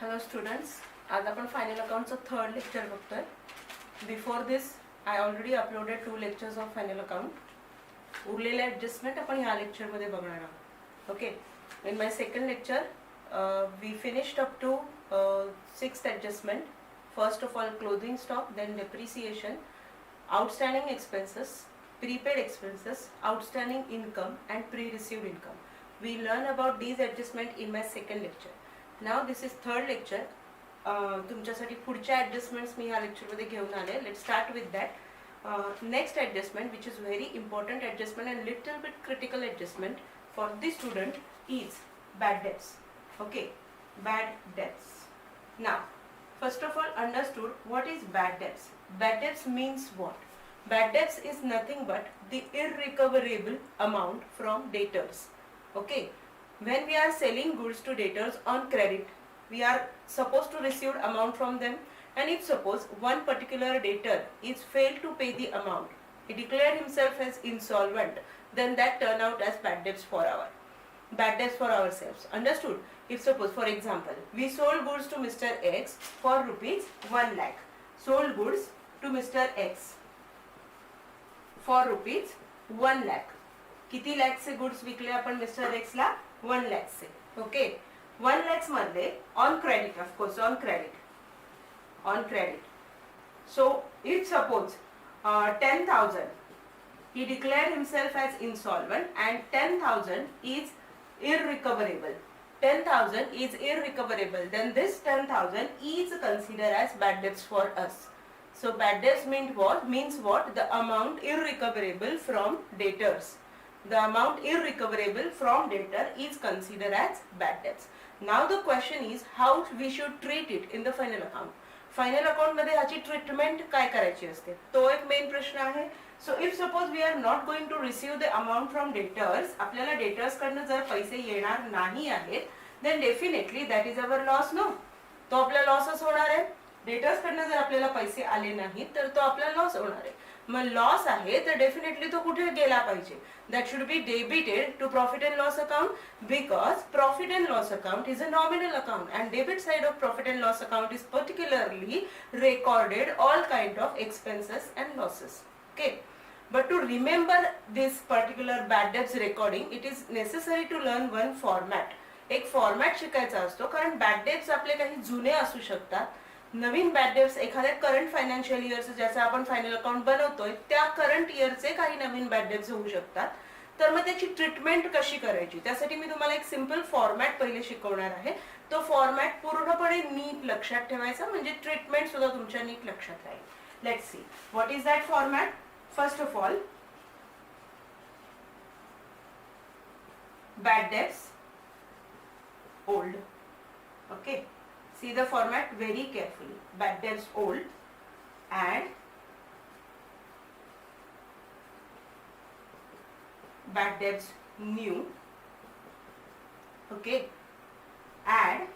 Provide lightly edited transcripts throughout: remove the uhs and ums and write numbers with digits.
Hello students, आज आपण final अकाउंटचं थर्ड लेक्चर बघतोय. Before this I already uploaded 2 lectures of final account. उरलेले ॲडजस्टमेंट आपण ह्या लेक्चरमध्ये बघणार आहोत. Okay, in my second lecture we finished up to 6th adjustment. First of all closing stock, then depreciation, outstanding expenses, prepaid expenses, outstanding income and pre-received income. We learn about these adjustment in my second lecture. Now this is third lecture. तुमच्यासाठी पुढच्या ॲडजस्टमेंट्स मी ह्या लेक्चरमध्ये घेऊन आले. Let start with that. Next adjustment which is very important adjustment and little bit critical adjustment for the student is bad debts. Okay, bad debts. Now, first of all, understood what is bad debts. Bad debts means what? Bad debts is nothing but the irrecoverable amount from debtors. Okay, when we are selling goods to debtors on credit, we are supposed to receive amount from them, and if suppose one particular debtor is failed to pay the amount, he declared himself as insolvent, then that turn out as bad debts for ourselves. Understood? If suppose, for example, we sold goods to Mr. X for rupees 1 lakh. Sold goods to Mr. X for rupees 1 lakh. किती लॅक से goods विकले आपण mister x ला? 1 lakh से. Okay, 1 lakhs मध्ये on credit, of course on credit. So if suppose 10,000, he declared himself as insolvent and 10,000 is irrecoverable. 10,000 is irrecoverable. Then this 10,000 is considered as bad debts for us. So bad debts means what? The amount irrecoverable from debtors. The amount irrecoverable from debtor is considered as bad debts. Now the question is how we should treat it in the final account. Final account मध्ये ह्याची treatment काय करायची असते, तो एक main प्रश्न आहे. So if suppose we are not going to receive the amount from debtors, आपल्याला डेटर्स कडनं जर पैसे येणार नाही आहेत, then definitely that is our loss. No, तो आपला लॉसच होणार आहे. डेटर्स कडनं जर आपल्याला पैसे आले नाहीत तर तो आपला लॉस होणार आहे. मग लॉस आहे तर डेफिनेटली तो कुठे गेला पाहिजे? That should be debited to profit and loss account, because profit and loss account is a nominal account and debit side of profit and loss account is particularly recorded all kind of expenses and losses. Okay, but to remember this particular bad debts recording, it is necessary to learn one format. एक format शिकायचा असतो, कारण bad debts आपले काही जुने असू शकतात. नवीन bad debts एखाद्या करंट फायनान्शियल इयरचं, ज्याचं आपण फायनल अकाउंट बनवतोय त्या करंट इयरचे काही नवीन बॅड डेब्ट्स होऊ शकतात. तर मग त्याची ट्रीटमेंट कशी करायची, त्यासाठी मी तुम्हाला एक सिंपल फॉर्मॅट पहिले शिकवणार आहे. तो फॉर्मॅट पूर्णपणे नीट लक्षात ठेवायचा, म्हणजे ट्रीटमेंट सुद्धा तुमच्या नीट लक्षात राहील. Let's see what is that format. First of all, bad debts old. Okay, see the format very carefully. Bad debts old and bad debts new. Okay, and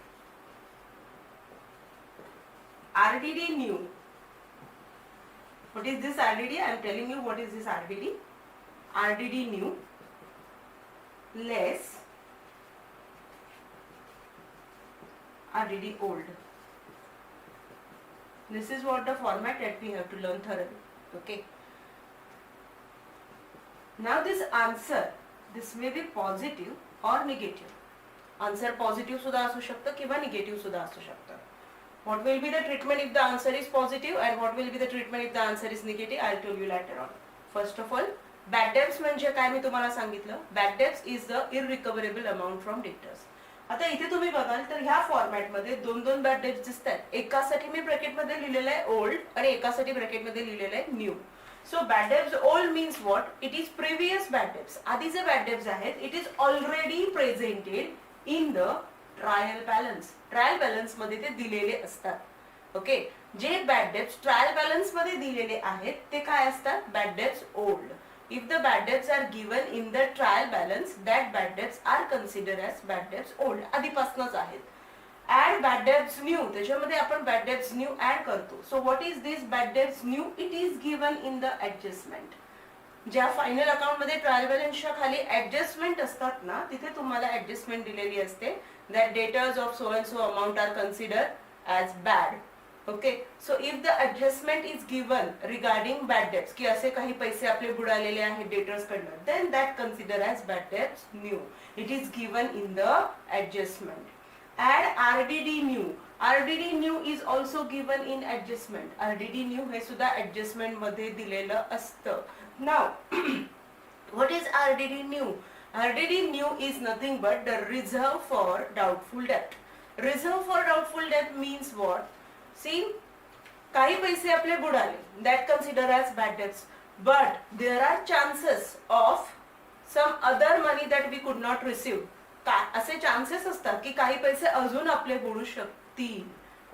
RDD new. What is this RDD? I am telling you what is this RDD. RDD new less RDD old. This is what the format that we have to learn thoroughly. Okay, now this answer, this may be positive or negative. Answer positive सुद्धा असू शकतं किंवा negative सुद्धा असू शकतं. What will be the treatment if the answer is positive and what will be the treatment if the answer is negative? I'll tell you later on. First of all, bad debts म्हणजे काय मी तुम्हाला सांगितलं. Bad debts is the irrecoverable amount from debtors. आता इथे तुम्ही बघाल तर ह्या फॉर्मॅट मध्ये दोन बॅड डेब्ट्स दिसतात. एकासाठी मी ब्रॅकेट मध्ये लिहिलेलं आहे ओल्ड आणि एकासाठी ब्रॅकेट मध्ये लिहिलेलं आहे new. So bad debts old means what? It is previous bad debts. आधीचे बॅड डेब्ट्स आहेत, it is already presented in the trial balance. Trial balance मध्ये ते दिलेले असतात. ओके, जे बॅड डेब्ट्स ट्रायल बॅलन्स मध्ये दिलेले आहेत ते काय असतात? Bad debts old. If the bad debts are given in the trial balance, that bad debts are considered as bad debts old. आधीपासूनच आहेत. Add bad debts new. त्याच्यामध्ये आपण bad debts new add करतो. So what is this bad debts new? It is given in the adjustment. ज्या final account मध्ये trial बॅलन्सच्या खाली adjustment असतात ना, तिथे तुम्हाला ऍडजस्टमेंट दिलेली असते. That debtors of so and so amount are consider as bad. Okay, so if the adjustment is given regarding bad debts, की असे काही पैसे आपले बुडालेले आहेत डेटर्स कडनं, then that consider as bad debts new. It is given in the adjustment. Add RDD new. RDD new is also given in adjustment. RDD new हे सुद्धा adjustment मध्ये दिलेलं असतं. Now, what is RDD new? RDD new is nothing but the reserve for doubtful debt. Reserve for doubtful debt means what? See, काही पैसे आपले बुडाले, that consider as bad debts. But there are chances of some other money that we could not receive. असे chances असतात की काही पैसे अजून आपले बुडू शकतील.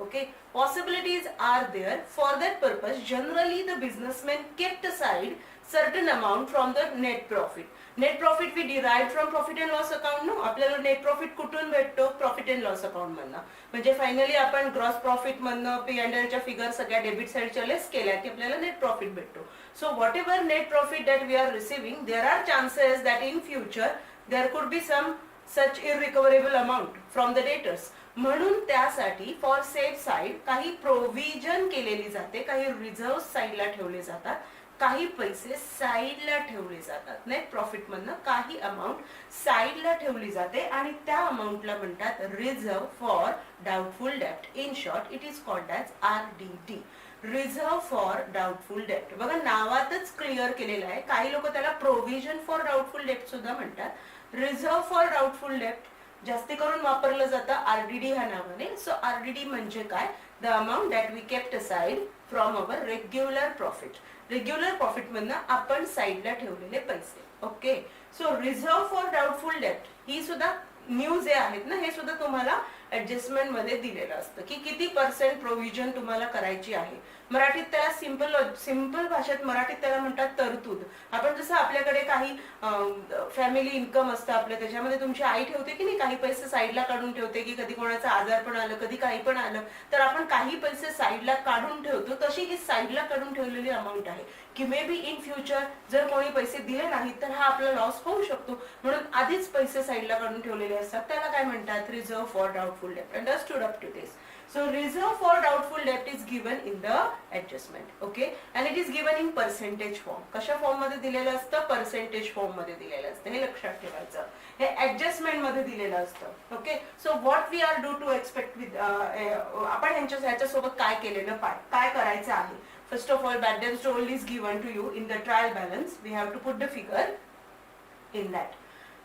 Okay, possibilities are there. For that purpose generally the businessman kept aside certain amount from the net profit. Net profit we derive from profit and loss account. No, आपल्याला नेट प्रॉफिट कुठून भेटतो? प्रॉफिट अँड लॉस अकाउंट मधनं. म्हणजे finally आपण gross profit मधनं P&Lच्या figure सगळ्या debit साइडच्या लेस केल्या की आपल्याला नेट प्रॉफिट भेटतो. So whatever net profit that we are receiving, there are chances that in future there could be some such irrecoverable amount from the debtors. म्हणून त्यासाठी for safe side काही provision केलेली जाते, काही reserve साइडला ठेवले जातात, काही पैसे साइडला ठेवले जातात. नेट प्रॉफिट मधनं काही अमाऊंट साइडला ठेवली जाते आणि त्या अमाऊंटला म्हणतात reserve for doubtful date. In short it is called as RDD, reserve for doubtful date. बघा, नावातच क्लिअर केलेलं आहे. काही लोक त्याला प्रोव्हिजन फॉर डाउटफुल डेट सुद्धा म्हणतात. रिझर्व फॉर डाउटफुल डेट जास्ती करून वापरलं जातं RDD ह्या नावाने. सो RDD म्हणजे काय? The amount that we kept aside from our regular profit. Regular profit मधनं आपण साइडला ठेवलेले पैसे. Okay, so reserve for doubtful debt ही सुद्धा न्यू जे आहेत ना, हे सुद्धा तुम्हाला ऍडजस्टमेंट मध्ये दिलेलं असतं की किती % प्रोव्हिजन तुम्हाला करायची आहे. मराठीत त्याला सिंपल भाषेत मराठीत त्याला म्हणतात तरतूद. आपण जसं आपल्याकडे काही फॅमिली इन्कम असतं आपलं, त्याच्यामध्ये तुमची आई ठेवते की नाही, काही पैसे साईडला काढून ठेवते की कधी कोणाचं आजार पण आलं, कधी काही पण आलं तर आपण काही पैसे साईडला काढून ठेवतो. तशी ही साईडला काढून ठेवलेली अमाऊंट आहे की मे बी इन फ्युचर जर कोणी पैसे दिले नाहीत तर हा आपला लॉस होऊ शकतो. म्हणून आधीच पैसे साईडला काढून ठेवलेले असतात. त्याला काय म्हणतात? Reserve for doubtful debt. Understood up to this? So reserve for doubtful debt is given in the adjustment. Okay, and it is given in percentage form. कशा फॉर्म मध्ये दिलेलं असतं? पर्सेंटेज फॉर्म मध्ये दिलेलं असतं. हे लक्षात ठेवायचं. हे ऍडजस्टमेंट मध्ये दिलेलं असतं. Okay, so what we are do to expect with, आपण ह्याच्यासोबत काय केलेलं काय करायचं आहे? First of all, bad debts total is given to you in the trial balance. We have to put the figure in that.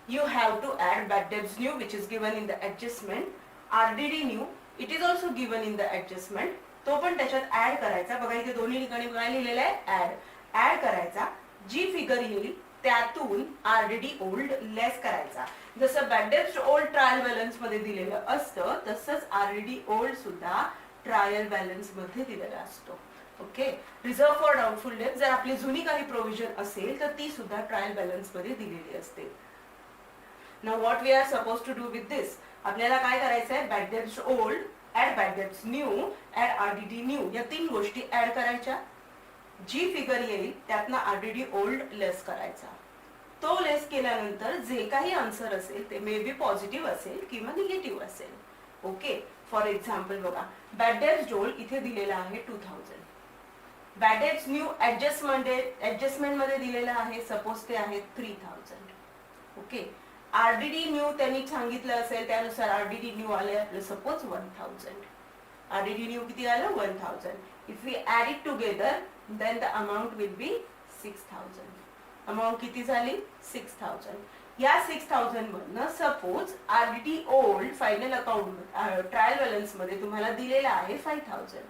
You have to add bad debts new, which is given in the adjustment. RDD new, it is also given in the adjustment. तो पण त्याच्यात add करायचा. बघा, इथे दोन्ही ठिकाणी काय लिहिलेलं आहे? ऍड करायचा. जी फिगर येईल त्यातून RDD ओल्ड लेस करायचा. जसं bad debts old trial balance मध्ये दिलेलं असतं तसंच RDD ओल्ड सुद्धा ट्रायल बॅलन्स मध्ये दिलेला असतो. Okay, reserve for doubtful debt जर आपली जुनी काही प्रोव्हिजन असेल तर ती सुद्धा ट्रायल बॅलन्स मध्ये दिलेली असते. Now what we are suppose to do with this? आपल्याला काय करायचं आहे? Bad debts old, add bad debts new, add RDD new, या 3 गोष्टी ऍड करायच्या. जी फिगर येईल त्यातनं RDD ओल्ड लेस करायचा. तो लेस केल्यानंतर जे काही आन्सर असेल ते मे बी पॉझिटिव्ह असेल किंवा निगेटिव्ह असेल. ओके, फॉर एक्झाम्पल बघा, बॅड डेट्स ओल्ड इथे दिलेला आहे 2000. बॅड डेट्स न्यू ऍडजस्टमेंट मध्ये दिलेला आहे, सपोज ते आहे 3000. ओके, RDD न्यू त्यांनी सांगितलं असेल त्यानुसार RDD न्यू आले आपलं सपोज 1000. RDD न्यू किती आलं? 1000. If we add it together then the amount will be 6000. Amount किती झाली? 6000. या 6000 मधनं suppose RDD old final account trial balance मध्ये तुम्हाला दिलेला आहे 5000.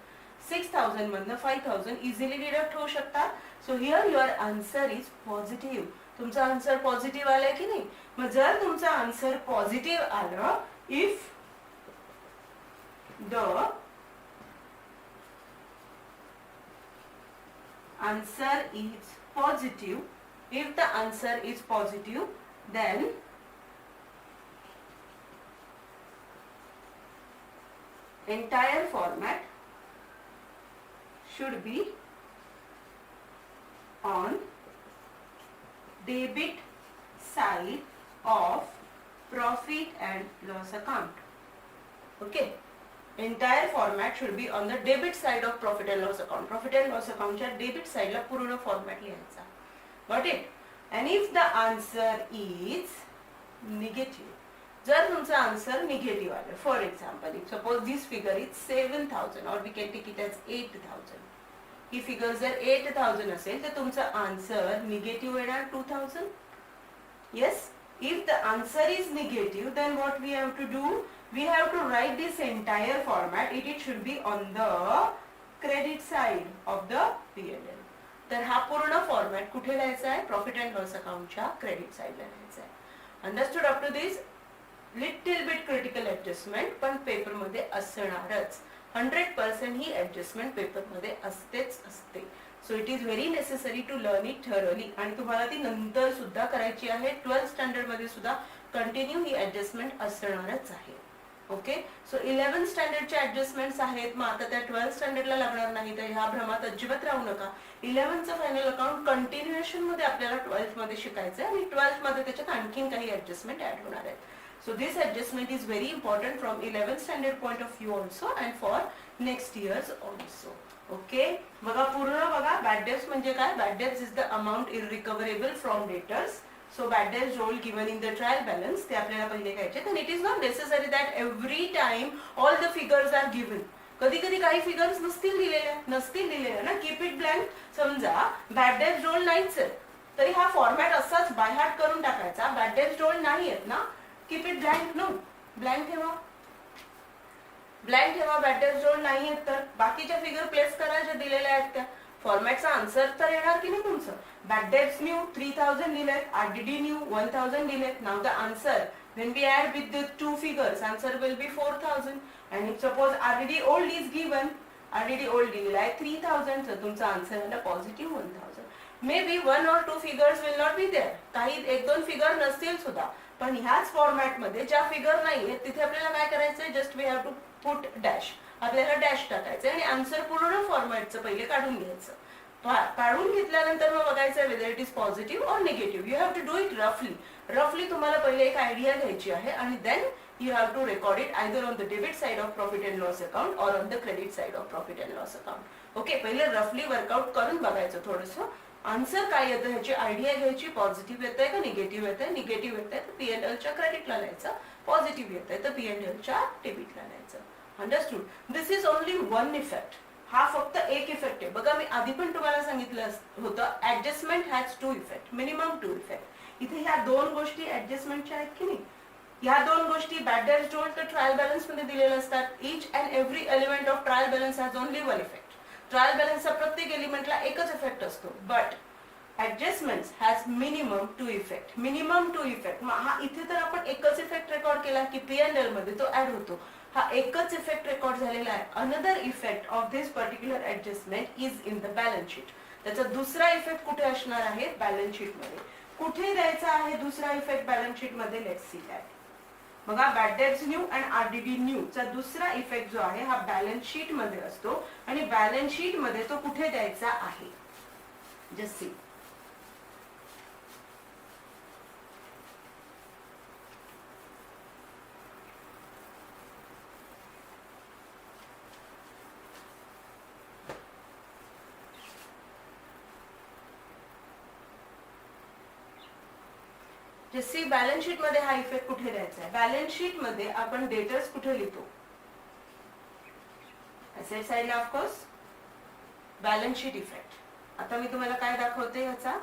6000 मधनं 5000 इझिली डिडक्ट होऊ शकतात. So here your answer is positive. तुमचा आन्सर पॉझिटिव्ह आलाय की नाही? मग जर तुमचा आन्सर पॉझिटिव्ह आलं, if the answer is positive, if the answer is positive, then entire format should be on debit side of profit and loss account. Okay, entire format should be on the debit side of profit and loss account. Profit and loss अकाउंटच्या debit साइडला पूर्ण format लिहायचा. Got it? And if the answer is negative, जर तुमचा answer negative आला, for example if suppose this figure is 7,000 और we can take it as 8,000. ही figure जर 8,000 असेल तर तुमचा आन्सर निगेटिव्ह येणार 2,000. Yes, if the answer is negative, then what we have to do? We have to write this entire format. It should be on the credit side of the P&L. तर हा पूर्ण format कुठे लिहायचा आहे? Profit and loss अकाउंटच्या credit साइडला लिहायचा आहे. Understood up to this? Little bit critical adjustment पण पेपर मध्ये असणारच. 100% ही ऍडजस्टमेंट पेपर मध्ये असतेच असते. So it is very necessary to learn it thoroughly. आणि तुम्हाला ती नंतर सुद्धा करायची आहे. 12th स्टँडर्ड मध्ये सुद्धा कंटिन्यू ही ऍडजस्टमेंट असणारच आहे. ओके, सो 11th स्टँडर्डचे ऍडजस्टमेंट्स आहेत. मग आता त्या 12th स्टँडर्डला लागणार नाही, तर ह्या भ्रमात अजिबात राहू नका. 11thचं फायनल अकाउंट कंटिन्युएशन मध्ये आपल्याला 12th मध्ये शिकायचं आहे आणि 12th मध्ये त्याच्यात आणखीन काही ऍडजस्टमेंट ऍड होणार आहेत. So this adjustment is very important from 11th standard point of view also and for next years also. Okay, बघा पूर्ण बघा. bad debts म्हणजे काय? bad debts is the amount irrecoverable from debtors. So bad debts role given in the trial balance ते आपल्याला पहिले घ्यायचे. and it is not necessary that every time all the figures are given. कधी कधी काही figures नसतील दिलेल्या ना, कीप इट ब्लँक. समजा bad debts role नाहीच आहे तरी हा फॉर्मॅट असाच बाय हार्ट करून टाकायचा. bad debts role नाही आहेत ना, keep it blank. No, blank ठेवा, ब्लँक ठेवा. बॅटर जोड नाही आहेत तर बाकीच्या फिगर प्लेस करा ज्या दिलेल्या आहेत त्या. फॉर्मॅटचा आन्सर तर येणार की नाही तुमचं? बॅड डेब्ट्स न्यू 3,000 दिलेत, आरडीडी न्यू 1,000 दिलेत. नाव the answer when we add with the two figures answer will be 4,000. and if suppose RDD old is given, RDD old दिलेला आहे 3,000, तर तुमचा आन्सर आला positive 1,000. May be 1 or 2 figures will not be there. काही 1-2 figure नसतील सुद्धा. पण ह्याच फॉर्मॅट मध्ये ज्या फिगर नाहीये तिथे आपल्याला काय करायचंय? Just we have to put dash. आपल्याला डॅश टाकायचं आणि आन्सर पूर्ण फॉर्मॅटचं पहिले काढून घ्यायचं. काढून घेतल्यानंतर मग बघायचं वेदर इट इज पॉझिटिव्ह और negative. You have to do it रफली तुम्हाला पहिले एक आयडिया घ्यायची आहे आणि then you have to record it either on the debit side of profit and loss account or on the credit side of profit and loss account. Okay, पहिले रफली workout करून बघायचं थोडंसं. आन्सर काय येतं ह्याची आयडिया घ्यायची. पॉझिटिव्ह येतंय का निगेटिव्ह येतंय? निगेटिव्ह येतंय तर P&Lच्या क्रेडिटला लिहायचं. पॉझिटिव्ह येतंय तर P&Lच्या डेबिटला लिहायचं. Understood? This is only one effect. हा फक्त एक इफेक्ट आहे. बघा मी आधी पण तुम्हाला सांगितलं होतं adjustment has 2 effect, minimum 2 effect. इथे ह्या 2 गोष्टी ऍडजस्टमेंटच्या आहेत की नाही? ह्या 2 गोष्टी बॅड डेब्ट्स रोल तर ट्रायल बॅलन्स मध्ये दिलेले असतात. Each and every element of trial balance has only 1 effect. Trial बॅलन्सचा प्रत्येक एलिमेंटला एकच इफेक्ट असतो. But adjustments has minimum 2 effect. Minimum 2 effect. हा इथे तर आपण एकच इफेक्ट रेकॉर्ड केला की P&L मध्ये तो ऍड होतो. हा एकच इफेक्ट रेकॉर्ड झालेला आहे. Another effect of this particular adjustment is in the balance sheet. त्याचा दुसरा इफेक्ट कुठे असणार आहे? बॅलन्स शीट मध्ये. कुठे द्यायचा आहे दुसरा इफेक्ट बॅलन्स शीट मध्ये? Let's see that. बघा bad debts new and RDD new चा दुसरा इफेक्ट जो आहे हा बॅलन्स शीट मध्ये असतो आणि बॅलन्स शीट मध्ये तो कुठे द्यायचा आहे? Just see. जसे बॅलन्स शीट मध्ये हा इफेक्ट कुठे द्यायचा आहे? बॅलन्स शीट मध्ये आपण डेटर्स कुठे लिहितो? असेट साइडला ऑफकोर्स. Balance sheet effect. आता मी तुम्हाला काय दाखवते याचा?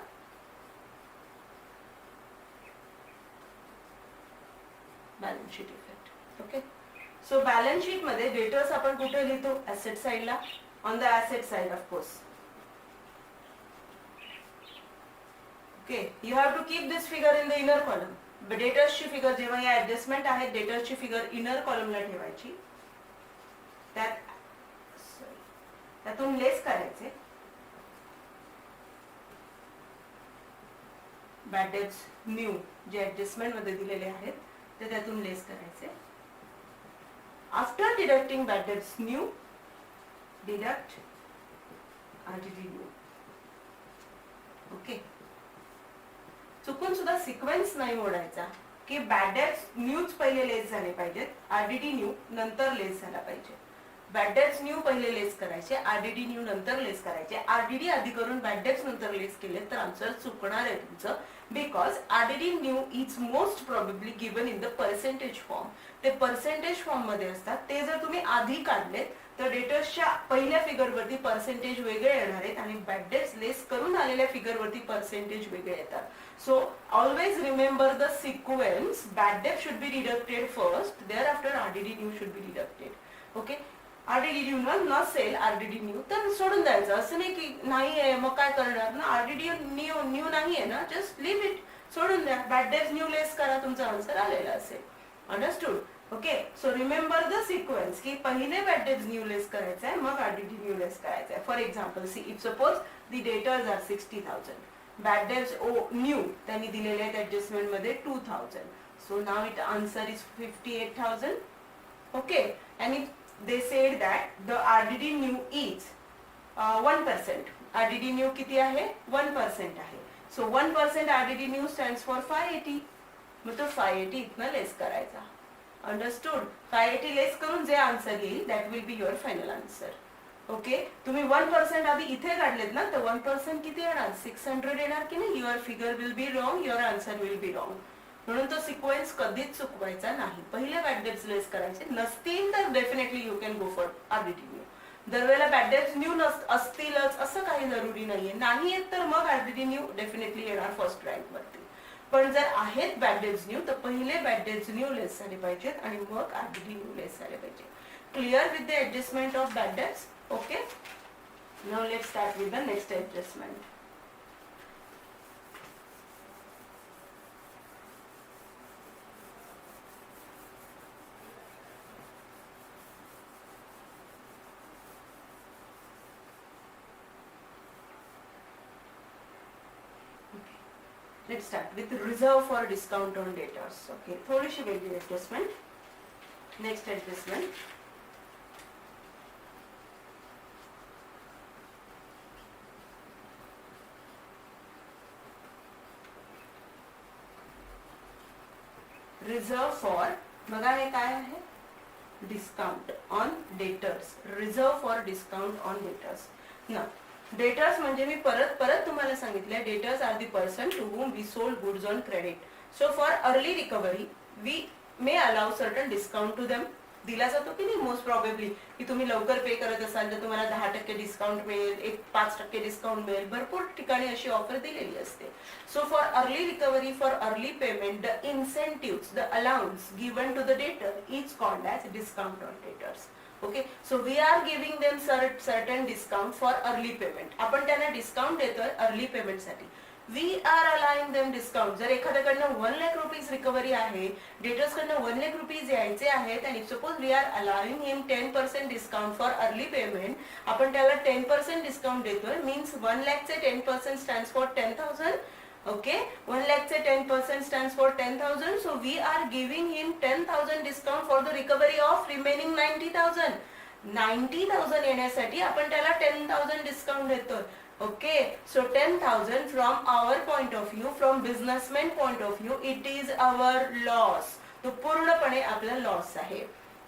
Balance sheet effect. Okay, so balance sheet मध्ये डेटर्स आपण कुठे लिहितो? असेट साइडला, on the asset side of course. Okay, you have to keep this figure in the inner column. Debtors ची फिगर जेव्हा या ऍडजस्टमेंट आहे डेटर्स ची फिगर इनर कॉलमला ठेवायची. त्यातून लेस करायचे. बॅड डेब्ट्स न्यू जे ऍडजस्टमेंट मध्ये दिलेले आहेत ते त्यातून लेस करायचे. After deducting bad debts new, deduct RDD new. Okay, चुकून सुद्धा सिक्वेन्स नाही मोडायचा की बॅड डेट्स न्यूज पहिले लेस झाले पाहिजेत, आरडीडी न्यू नंतर लेस झाला पाहिजे. बॅड डेट्स न्यू पहिले लेस करायचे, आरडीडी न्यू नंतर लेस करायचे. आरडीडी आधी करून बॅड डेट्स नंतर लेस केले तर आन्सर चुकणार आहे तुमचं, because RDD new is most probably given in the percentage form. ते पर्सेंटेज फॉर्म मध्ये असतात. ते जर तुम्ही आधी काढलेत तर डेटर्सच्या पहिल्या फिगरवरती पर्सेंटेज वेगळे येणार आहेत आणि बॅड डेट्स लेस करून आलेल्या फिगरवरती पर्सेंटेज वेगळे येतात. So always remember the sequence. Bad debt should be deducted first. Thereafter RDD new should be deducted. Okay. RDD new नसेल RDD new तर सोडून द्यायचं. असं नाही की नाही आहे मग काय करणार ना. RDD new नाही आहे ना, just leave it. सोडून द्या. Bad debts new less करा, तुमचा आन्सर आलेला असेल. Understood? Okay. So remember the sequence की पहिले bad debts new less करायचं आहे, मग RDD new less करायचं आहे. For example, see if suppose the debtors are 60,000. Bad debts new त्यांनी दिलेले आहेत ऍडजस्टमेंट मध्ये 2000. So now it answer is 58,000. Okay. And if they said that the RDD new is 1%. RDD new किती आहे? 1% आहे. So 1% RDD new stands for 580. मग तो 580 इथनं लेस करायचा. Understood? 580 लेस करून जे आन्सर येईल that will be your final answer. Okay. तुम्ही 1% आधी इथे काढलेत ना, तर 1% किती येणार? 600 येणार की नाही? Your figure will be wrong, your answer will be wrong. म्हणून तो सिक्वेन्स कधीच चुकवायचा नाही. पहिले बॅड डेट्स लेस करायचे, नसतील तर definitely you can go for RDD new. दरवेळेला बॅड डेट्स न्यू असतीलच असं काही जरुरी नाहीये. नाही आहेत तर मग आरडीडी न्यू डेफिनेटली येणार फर्स्ट रँक वरती. पण जर आहेत बॅड डेट्स न्यू तर पहिले बॅड डेट्स न्यू लेस झाले पाहिजेत आणि मग आरडीडी न्यू लेस झाले पाहिजे. Clear with the adjustment of bad debts? Okay. Now let's start with the next adjustment. Let's start with reserve for discount on debtors. Okay, थोडीशी वेगळी adjustment. Next adjustment. Reserve for, बघा हे काय आहे? Discount on debtors. Reserve for discount on debtors. ना debtors म्हणजे मी परत तुम्हाला सांगितलं, debtors are the person to whom we sold goods on credit. So for early recovery we may allow certain discount to them. दिला जातो की नाही मोस्ट प्रॉबेबली, की तुम्ही लवकर पे करत असाल तर तुम्हाला 10% डिस्काउंट मिळेल, 5% डिस्काउंट मिळेल. भरपूर ठिकाणी अशी ऑफर दिलेली असते. So for early recovery, for early payment, the incentives, the allowance given to the debtor is called as discount on debtors. Okay. So we are giving them certain discount for early payment. आपण त्यांना discount देतोय early पेमेंटसाठी. We are allowing them discount. जर एखाद्याकडनं 1 lakh rupees recovery आहे, debtors कडनं 1 lakh rupees यायचे आहेत आणि suppose we are allowing him 10% discount for early payment, आपण त्याला 10% डिस्काउंट देतोय. Means 1 लाखचे 10% stands for 10,000. Okay, 1 lakhचे 10% stands for 10,000. So we are giving him 10,000 discount for the recovery of remaining 90,000. 90,000 येण्यासाठी आपण त्याला 10,000 डिस्काउंट देतोय. Okay, so 10,000 from our point of view, from businessman point of view, it is our loss. तो पूर्णपणे आपला loss आहे.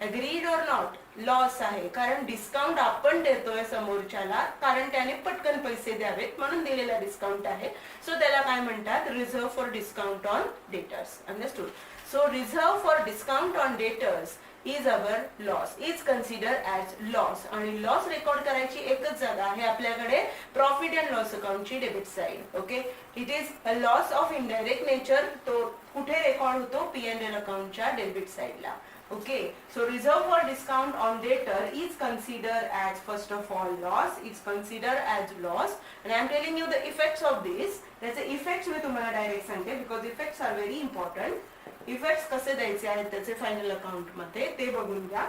Agreed or not? Loss आहे. कारण डिस्काउंट आपण देतोय समोरच्याला, कारण त्याने पटकन पैसे द्यावेत म्हणून दिलेला डिस्काउंट आहे. सो त्याला काय म्हणतात? Reserve for discount on debtors. Understood? So reserve for discount on debtors is our loss, is consider as loss. आणि लॉस रेकॉर्ड करायची एकच जागा आहे आपल्याकडे, प्रॉफिट अँड लॉस अकाउंटची debit side. Okay. It is a loss of indirect nature. तो कुठे record होतो? P&L अकाउंटच्या डेबिट साइडला. Okay, so reserve for discount on debtor is considered as first of all loss. It's considered as loss, and I am telling you the effects of this. त्याचे effects मी तुम्हाला direct सांगते because effects are very important. Effects कसे द्यायचे आहेत त्याचे final account मध्ये ते बघून घ्या.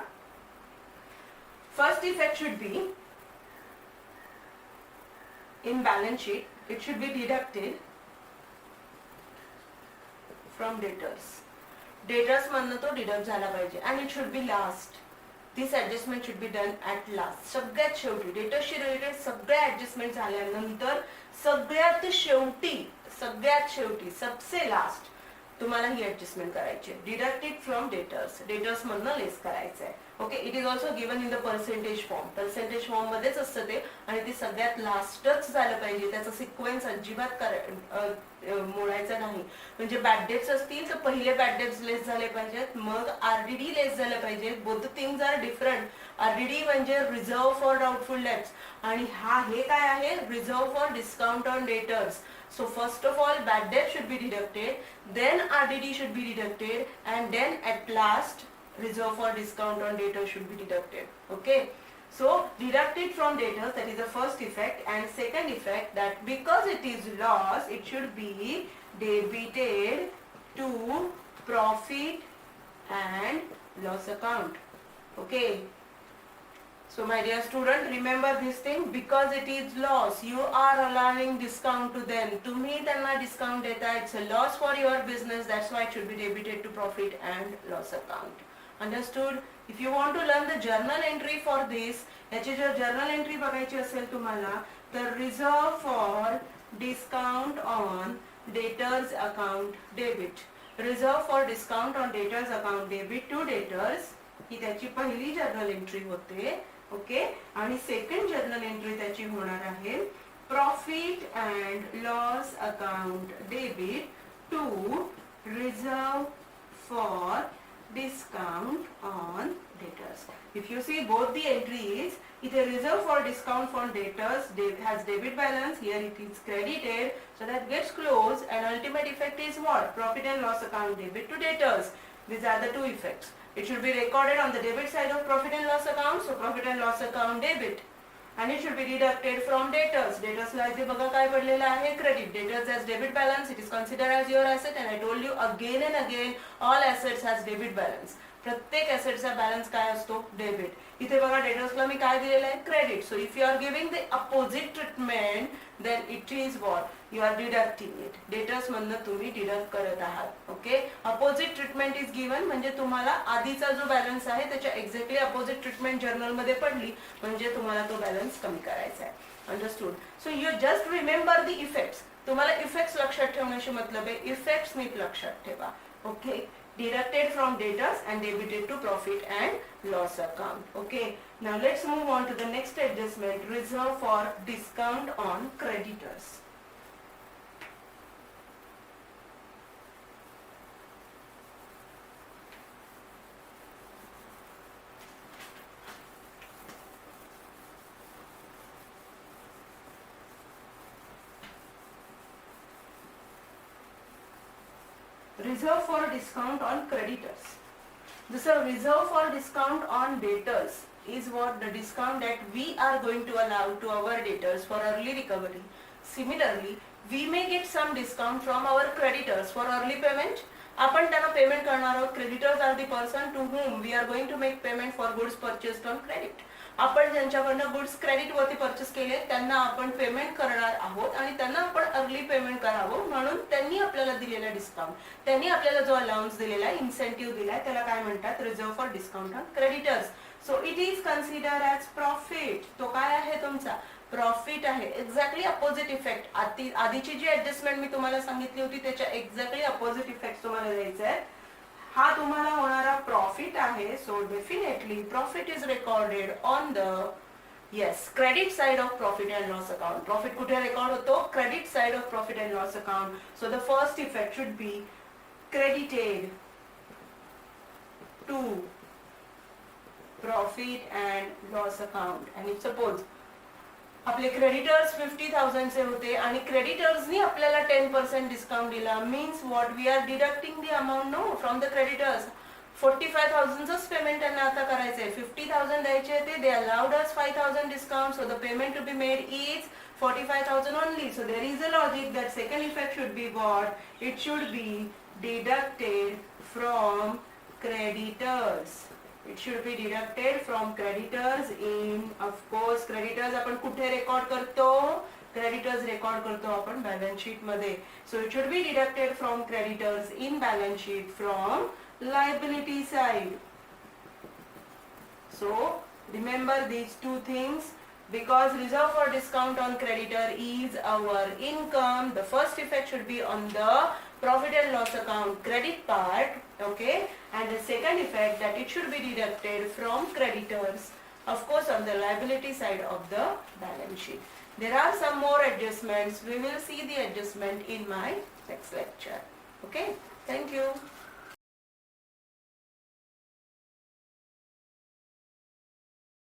First effect should be in balance sheet. It should be deducted from debtors. Debtors मधनं तो डिडक्ट झाला पाहिजे. And it should be last. This adjustment should be done at last. सगळ्यात शेवटी डेटर्सशी रिलेटेड सगळ्या ऍडजस्टमेंट झाल्यानंतर सगळ्यात शेवटी सगळ्यात शेवटी सबसे लास्ट तुम्हाला ही ऍडजस्टमेंट करायची आहे. डिडक्टेड फ्रॉम डेटर्स, डेटर्स मधनं लेस करायचं आहे. Okay, it is also given in the percentage form, percentage form मध्येच असतं ते आणि ते सगळ्यात लास्टच झालं पाहिजे. त्याचा सिक्वेन्स अजिबात मोडायचा नाही. म्हणजे बॅड डेट्स असतील तर पहिले बॅड डेट्स लेस झाले पाहिजेत, मग आरडीडी लेस झाले पाहिजेत. Both things are different. RDD म्हणजे रिझर्व फॉर डाउटफुल डेट्स आणि हे काय आहे, reserve for discount on debtors. So first of all, bad debt should be deducted, then RDD should be deducted, and then at last reserve for discount on debtors should be deducted. Okay, so deducted from debtors, that is the first effect. And second effect, that because it is loss, it should be debited to profit and loss account. Okay, so my dear student, remember this thing, because it is loss, you are allowing discount to them. तुम्ही त्यांना discount देता, it's a loss for your business, that's why it should be debited to profit and loss account. Understood? If you want to learn the journal entry for this, याची जर journal entry बघायची असेल तुम्हाला, तर reserve for discount on debtors account debit. Reserve for discount on debtors account debit to debtors ही त्याची पहिली journal entry होते. Okay, आणि सेकंड जर्नल एंट्री त्याची होणार आहे profit and loss account debit to reserve for discount on debtors. If you see both the entries, इथे reserve for discount on debtors has debit balance, here it is credited, so that gets closed, and ultimate effect is what? Profit and loss account debit to debtors. These are the two effects. It should be recorded on the debit side of profit and loss account, so profit and loss account debit, and it should be deducted from debtors. Debtors ला इथे बघा काय पडलेलं आहे, credit. Debtors as debit balance, it is considered as your asset, and I told you again and again, all assets has debit balance. प्रत्येक ऍसेटचा balance काय असतो, debit. इथे बघा डेटर्सला मी काय दिलेलं आहे, credit. So if you are giving the opposite treatment, then it is what, you are deducting it. Debtors मधनं तुम्ही डिडक्ट करत आहात. Okay, opposite treatment is given म्हणजे तुम्हाला आधीचा जो बॅलन्स आहे त्याच्या एक्झॅक्टली अपोजिट ट्रीटमेंट जर्नल मध्ये पडली म्हणजे तुम्हाला तो बॅलन्स कमी करायचा आहे. Understood? So you just remember the effects. तुम्हाला इफेक्ट्स लक्षात ठेवण्याशी मतलब आहे, इफेक्ट्स नीट लक्षात ठेवा. Okay, deducted from debtors and debited to profit and loss account. Okay, now let's move on to the next adjustment, reserve for discount on creditors. Reserve for discount on creditors. This is reserve for discount on debtors is what the discount that we are going to allow to our debtors for early recovery. Similarly, we may get some discount from our creditors for early payment. आपण त्यांना payment करणार आहोत. Creditors are the person to whom we are going to make payment for goods purchased on credit. आपण ज्यांच्याकडनं goods credit वरती purchase केले त्यांना आपण payment करणार आहोत आणि त्यांना आपण अर्ली पेमेंट करावं म्हणून त्यांनी आपल्याला दिलेला डिस्काउंट, त्यांनी आपल्याला जो अलाउन्स दिलेला आहे, इन्सेंटिव्ह दिलाय, त्याला काय म्हणतात, reserve for discount on creditors. So it is consider as profit. तो काय आहे, तुमचा प्रॉफिट आहे. Exactly opposite effect. आधीची जी ऍडजस्टमेंट मी तुम्हाला सांगितली होती त्याच्या एक्झॅक्टली अपोजिट इफेक्ट तुम्हाला द्यायचा आहे. हा तुम्हाला होणारा प्रॉफिट आहे. So definitely profit is recorded on the credit side of profit and loss account. Profit कुठे रेकॉर्ड होतो, credit side of profit and loss account. So the first effect should be credited to profit and loss account. And if suppose आपले creditors 50,000 चे होते आणि क्रेडिटर्सनी आपल्याला 10% discount दिला, means what, we are deducting the amount no from the creditors. 45,000च payment त्यांना आता करायचंय. 50,000 द्यायचे ते, they allowed us 5,000 discount, so the payment to be made is 45,000 only. So there is a logic that second effect should be what? It should be deducted from creditors. It should be deducted from creditors in, of course, creditors आपण कुठे record करतो, creditors record करतो आपण balance sheet मध्ये. So it should be deducted from creditors in balance sheet from liability side. So remember these two things. because reserve for discount on creditor is our income, the first effect should be on the profit and loss account credit part, okay, and the second effect that it should be deducted from creditors, of course, on the liability side of the balance sheet. There are some more adjustments. We will see the adjustment in my next lecture. Okay, thank you.